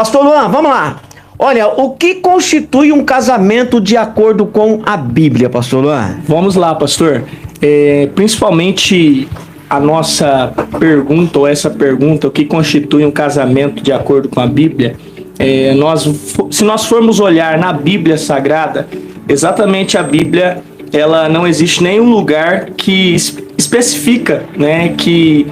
Pastor Luan, vamos lá. Olha, o que constitui um casamento de acordo com a Bíblia, Pastor Luan? Vamos lá, pastor. Principalmente a nossa pergunta, ou essa pergunta, o que constitui um casamento de acordo com a Bíblia, se nós formos olhar na Bíblia Sagrada, exatamente a Bíblia, ela não existe nenhum lugar que especifica, né, que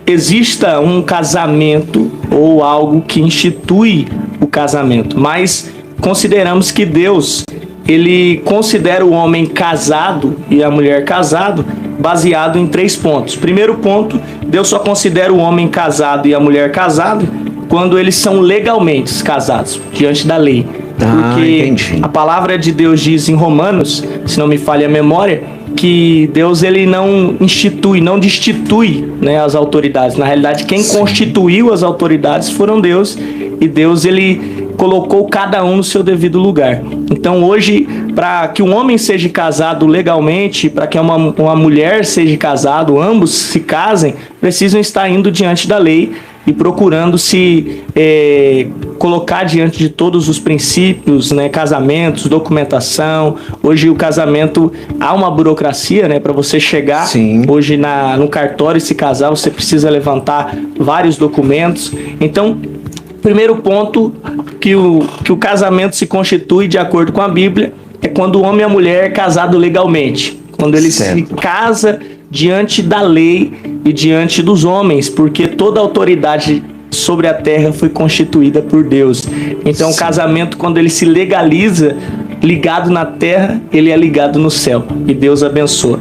exista um casamento ou algo que institui o casamento, mas consideramos que Deus, ele considera o homem casado e a mulher casado baseado em 3 pontos. Primeiro ponto, Deus só considera o homem casado e a mulher casado quando eles são legalmente casados, diante da lei. Porque entendi. A palavra de Deus diz em Romanos, se não me falha a memória, que Deus ele não institui, não destitui, né, as autoridades. Na realidade, quem constituiu as autoridades foram Deus, e Deus ele colocou cada um no seu devido lugar. Então hoje, para que um homem seja casado legalmente, para que uma mulher seja casada, ambos se casem, precisam estar indo diante da lei e procurando se colocar diante de todos os princípios, né, casamentos, documentação. Hoje o casamento, há uma burocracia, né, para você chegar. Sim. Hoje no cartório e se casar, você precisa levantar vários documentos. Então, primeiro ponto que o casamento se constitui de acordo com a Bíblia é quando o homem e a mulher é casado legalmente, quando ele se casa diante da lei e diante dos homens, porque toda autoridade sobre a terra foi constituída por Deus. Então, o casamento, quando ele se legaliza, ligado na terra, ele é ligado no céu, e Deus abençoa.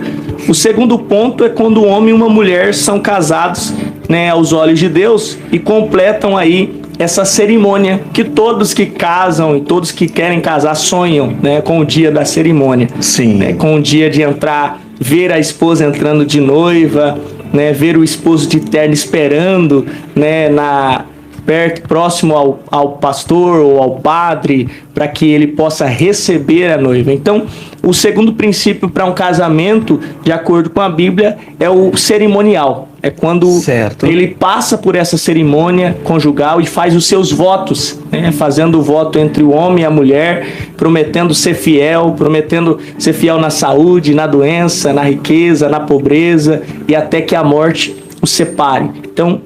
O segundo ponto é quando o homem e uma mulher são casados, né, aos olhos de Deus, e completam aí essa cerimônia que todos que casam e todos que querem casar sonham, né, com o dia da cerimônia. Sim. Né, com o dia de entrar, ver a esposa entrando de noiva, né, ver o esposo de terno esperando, né, próximo ao pastor ou ao padre, para que ele possa receber a noiva. Então, o segundo princípio para um casamento, de acordo com a Bíblia, é o cerimonial. É quando ele passa por essa cerimônia conjugal e faz os seus votos, né? Fazendo o voto entre o homem e a mulher, prometendo ser fiel na saúde, na doença, na riqueza, na pobreza, e até que a morte os separe. Então,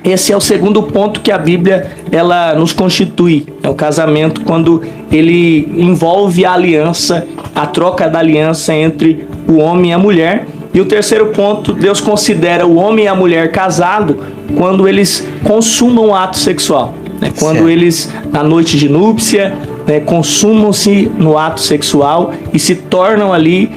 esse é o segundo ponto que a Bíblia ela nos constitui. É o casamento quando ele envolve a aliança, a troca da aliança entre o homem e a mulher. E o terceiro ponto, Deus considera o homem e a mulher casado quando eles consumam o ato sexual. Né? Quando eles, na noite de núpcia, né, consumam-se no ato sexual e se tornam ali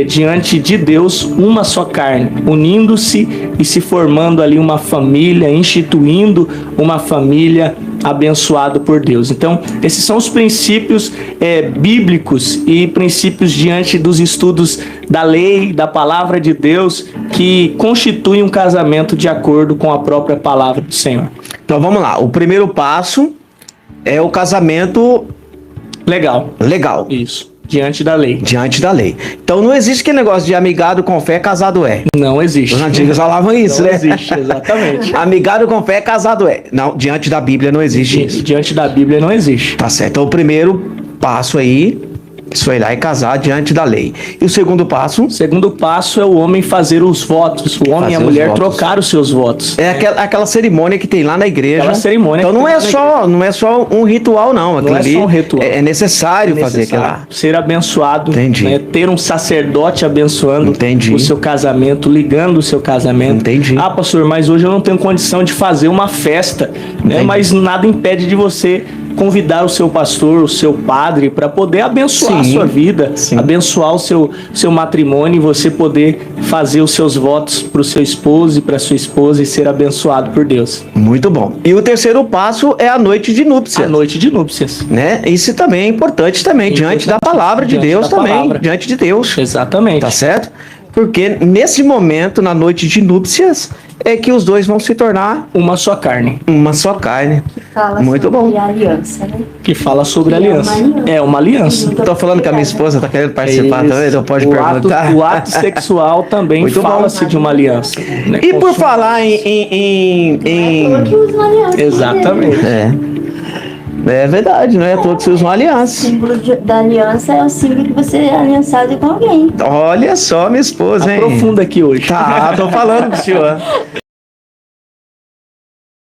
diante de Deus uma só carne, unindo-se e se formando ali uma família, instituindo uma família abençoada por Deus. Então, esses são os princípios bíblicos e princípios diante dos estudos da lei, da palavra de Deus, que constituem um casamento de acordo com a própria palavra do Senhor. Então vamos lá, o primeiro passo é o casamento legal. Isso. Diante da lei. Diante da lei. Então não existe aquele negócio de amigado com fé, casado é. Não existe. Os antigos falavam isso, não né? Não existe, exatamente. Amigado com fé, casado é. Não, diante da Bíblia não existe isso. Diante da Bíblia não existe. Tá certo. Então o primeiro passo aí, isso foi lá e casar diante da lei. E o segundo passo? O segundo passo é o homem fazer os votos. O homem e a mulher trocar os seus votos. É aquela cerimônia que tem lá na igreja. Aquela cerimônia. Então não é só um ritual, não. Não é só um ritual. É necessário fazer aquilo lá. Ser abençoado. Entendi. Né? Ter um sacerdote abençoando o seu casamento, ligando o seu casamento. Entendi. Ah, pastor, mas hoje eu não tenho condição de fazer uma festa. Né? Mas nada impede de você convidar o seu pastor, o seu padre, para poder abençoar a sua vida, abençoar o seu matrimônio, e você poder fazer os seus votos para o seu esposo e para sua esposa e ser abençoado por Deus. Muito bom. E o terceiro passo é a noite de núpcias. A noite de núpcias. Né? Isso também é importante também, diante da palavra de Deus também, diante de Deus. Exatamente. Tá certo? Porque nesse momento, na noite de núpcias, é que os dois vão se tornar Uma só carne. uma só carne. Fala Muito sobre bom. a aliança, né? Que fala sobre Que é uma aliança. aliança. É uma aliança. Tô falando que a minha esposa tá querendo participar também, então pode perguntar. O ato sexual também Muito bom. fala-se de uma aliança. Né? E por Consumo- falar em- Falou que usa uma aliança. Exatamente. É verdade, não é à toa que se usa uma O aliança. símbolo da aliança é o símbolo que você é aliançado com alguém. Olha só, minha esposa, hein? Aprofunda aqui hoje. Tá, tô falando pro senhor.